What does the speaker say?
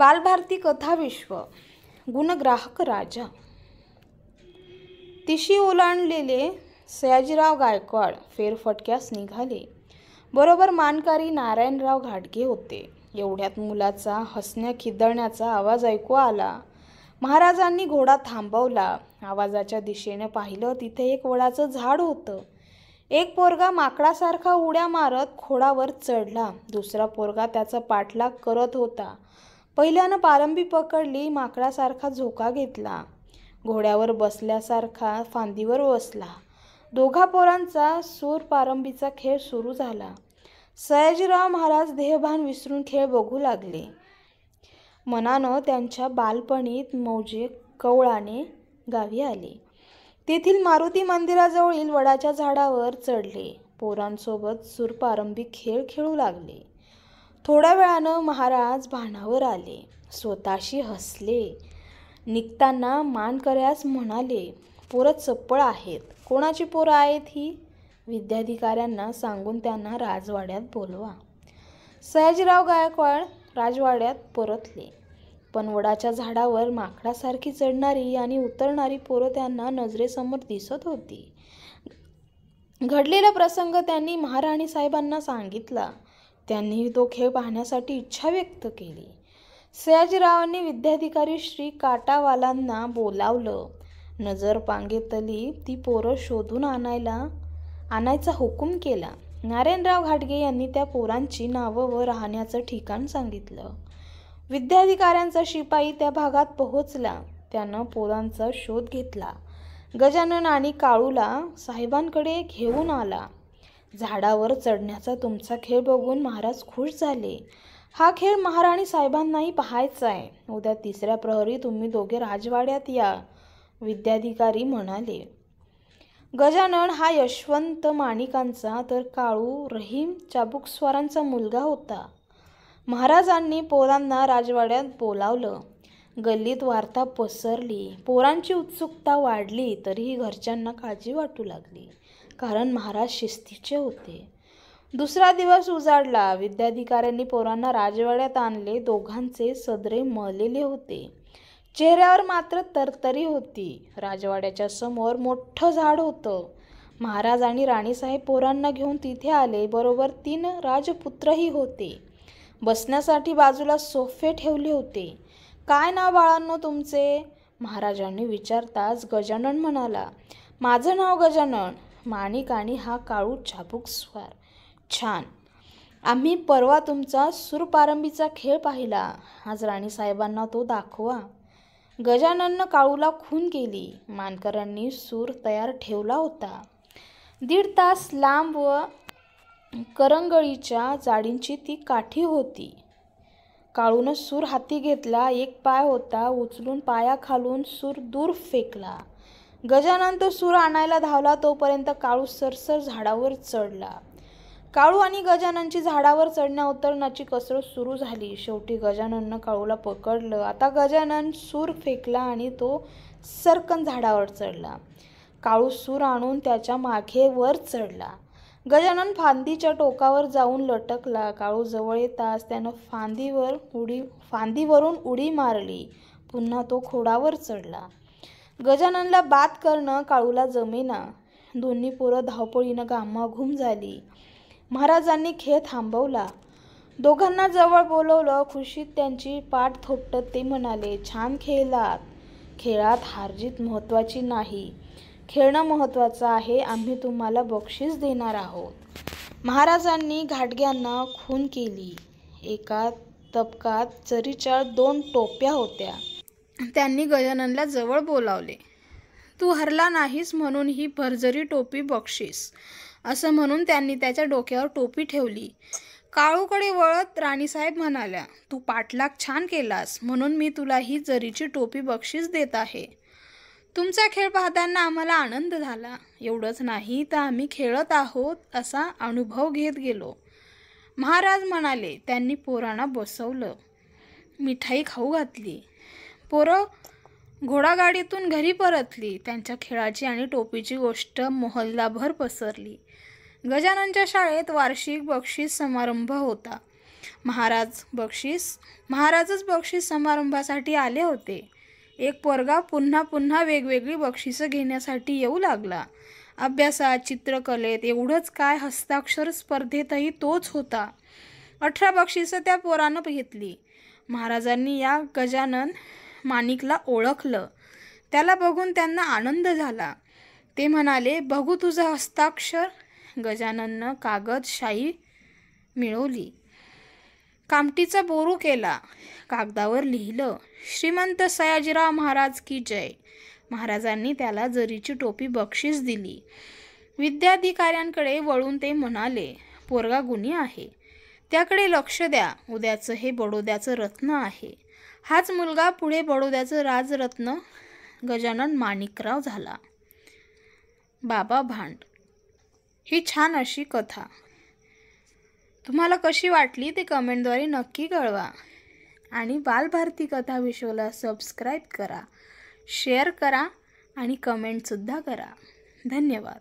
बालभारती कथा विश्व गुणग्राहक राजा. तिशी ओलांडलेले सयाजीराव गायकवाड फेरफटक्यास निघाले. बरोबर मानकरी नारायणराव घाटगे होते. एवढ्यात मुलाचा हसण्या खिदळण्याचा आवाज ऐकू आला. महाराजांनी घोडा थांबवला. आवाजाच्या दिशेने पाहिलं, तिथे एक वडाचं झाड होतं. एक पोरगा माकडासारखा उड्या मारत खोडावर चढला. दुसरा पोरगा त्याचा पाठलाग करत होता. पहिल्यानं पारंबी पकडली, माकडासारखा झोका घेतला. घोड्यावर बसल्यासारखा फांदीवर बसला. दोघा पोरांचा सूर पारंबीचा खेळ सुरू झाला. सयाजीराव महाराज देहभान विसरून खेळ बघू लागले. मनानं त्यांच्या बालपणीत मौजे कवळाने गावी आले. तेथील मारुती मंदिराजवळील वडाच्या झाडावर चढले. पोरांसोबत सूरपारंबी खेळ खेळू लागले. थोड्या वेळानं महाराज भानावर आले. स्वतःशी हसले. निघताना मानकऱ्यास म्हणाले, पोरं चप्पळ आहेत. कोणाची पोरं आहेत ही? विद्याधिकाऱ्यांना सांगून त्यांना राजवाड्यात बोलवा. सयाजीराव गायकवाड राजवाड्यात परतले. पण वडाच्या झाडावर माकडासारखी चढणारी आणि उतरणारी पोरं त्यांना नजरेसमोर दिसत होती. घडलेला प्रसंग त्यांनी महाराणी साहेबांना सांगितला. त्यांनी तो खेळ पाहण्यासाठी इच्छा व्यक्त केली. सयाजीरावांनी विद्याधिकारी श्री काटावालांना बोलावलं. नजर पांगेतली ती पोरं शोधून आणायचा हुकूम केला. नारायणराव घाटगे यांनी त्या पोरांची नावं व राहण्याचं ठिकाण सांगितलं. विद्याधिकाऱ्यांचा शिपाई त्या भागात पोहोचला. त्यानं पोरांचा शोध घेतला. गजानन आणि काळूला साहेबांकडे घेऊन आला. झाडावर चढण्याचा तुमचा खेळ बघून महाराज खुश झाले. हा खेळ महाराणी साहेबांनाही पाहायचा आहे. उद्या तिसऱ्या प्रहरी तुम्ही दोघे राजवाड्यात या, विद्याधिकारी म्हणाले. गजानन हा यशवंत माणिकांचा तर काळू रहीम चाबुकस्वारांचा मुलगा होता. महाराजांनी पोरांना राजवाड्यात बोलावलं. गल्लीत वार्ता पसरली. पोरांची उत्सुकता वाढली. तरीही घरच्यांना काळजी वाटू लागली, कारण महाराज शिस्तीचे होते. दुसरा दिवस उजाडला. विद्याधिकाऱ्यांनी पोरांना राजवाड्यात आणले. दोघांचे सदरे मळलेले होते. चेहऱ्यावर मात्र तरतरी होती. राजवाड्याच्या समोर मोठं झाड होतं. महाराज आणि राणीसाहेब पोरांना घेऊन तिथे आले. बरोबर 3 राजपुत्रही होते. बसण्यासाठी बाजूला सोफे ठेवले होते. काय नाव बाळांनो तुमचे? महाराजांनी विचारताच गजानन म्हणाला, माझं नाव गजानन. माणिक आणि हा काळू चाबुकस्वार. छान. आम्ही परवा तुमचा सूरपारंबीचा खेळ पाहिला. आज राणीसाहेबांना तो दाखवा. गजानननं काळूला खून केली. मानकरांनी सूर तयार ठेवला होता. 1.5 तास लांब व करंगळीच्या जाडींची ती काठी होती. काळूनं सूर हाती घेतला. एक पाय होता. उचलून पायाखालून सूर दूर फेकला. गजानन तो सूर आणायला धावला. तोपर्यंत काळू सरसर झाडावर चढला. काळू आणि गजाननची झाडावर चढण्या उतरण्याची कसरत सुरू झाली. शेवटी गजानननं काळूला पकडलं. आता गजानन सूर फेकला आणि तो सरकन झाडावर चढला. काळू सूर आणून त्याच्या मागे वर चढला. गजानन फांदीच्या टोकावर जाऊन लटकला. काळू जवळ येताच त्यानं फांदीवरून उडी मारली. पुन्हा तो खोडावर चढला. गजाननला बाद करणं काळूला जमेना. दोन्ही पोरं धावपळीनं घामाघूम झाली. महाराजांनी खेळ थांबवला. दोघांना जवळ बोलवलं. खुशीत त्यांची पाठ थोपटत ते म्हणाले, छान खेळलात. खेळात हारजीत महत्त्वाची नाही, खेळणं महत्त्वाचं आहे. आम्ही तुम्हाला बक्षीस देणार आहोत. महाराजांनी घाटग्यांना खून केली. एका तबकात जरीच्या 2 टोप्या होत्या. त्यांनी गजाननला जवळ बोलावले. तू हरला नाहीस म्हणून ही भरजरी टोपी बक्षीस, असं म्हणून त्यांनी त्याच्या डोक्यावर टोपी ठेवली. काळूकडे वळत राणीसाहेब म्हणाल्या, तू पाठलाग छान केलास म्हणून मी तुला ही जरीची टोपी बक्षीस देत आहे. तुमचा खेळ पाहताना आम्हाला आनंद झाला. एवढंच नाही तर आम्ही खेळत आहोत असा अनुभव घेत गेलो. महाराज म्हणाले. त्यांनी पोरांना बसवलं. मिठाई खाऊ घातली. पोरं घोडागाडीतून घरी परतली. त्यांच्या खेळाची आणि टोपीची गोष्ट मोहल्लाभर पसरली. गजाननच्या शाळेत वार्षिक बक्षीस समारंभ होता. महाराजच बक्षीस समारंभासाठी आले होते. एक पोरगा पुन्हा पुन्हा वेगवेगळी बक्षिसं घेण्यासाठी येऊ लागला. अभ्यासात, चित्रकलेत, एवढंच काय हस्ताक्षर स्पर्धेतही तोच होता. 18 बक्षिसं त्या पोरानं घेतली. महाराजांनी या गजानन माणिकला ओळखलं. त्याला बघून त्यांना आनंद झाला. ते म्हणाले, बघू तुझं हस्ताक्षर. गजानननं कागद शाई मिळवली. कामटीचा बोरू केला. कागदावर लिहिलं, श्रीमंत सयाजीराव महाराज की जय. महाराजांनी त्याला जरीची टोपी बक्षीस दिली. विद्याधिकाऱ्यांकडे वळून ते म्हणाले, पोरगा गुणी आहे. त्याकडे लक्ष द्या. उद्याचं हे बडोद्याचं रत्न आहे. हाच मुलगा पुढे बडोद्याचं राजरत्न गजानन माणिकराव झाला. बाबा भांड. ही छान अशी कथा तुम्हाला कशी वाटली ते कमेंटद्वारे नक्की कळवा. आणि बालभारती कथा विश्वला सबस्क्राईब करा, शेअर करा आणि कमेंटसुद्धा करा. धन्यवाद.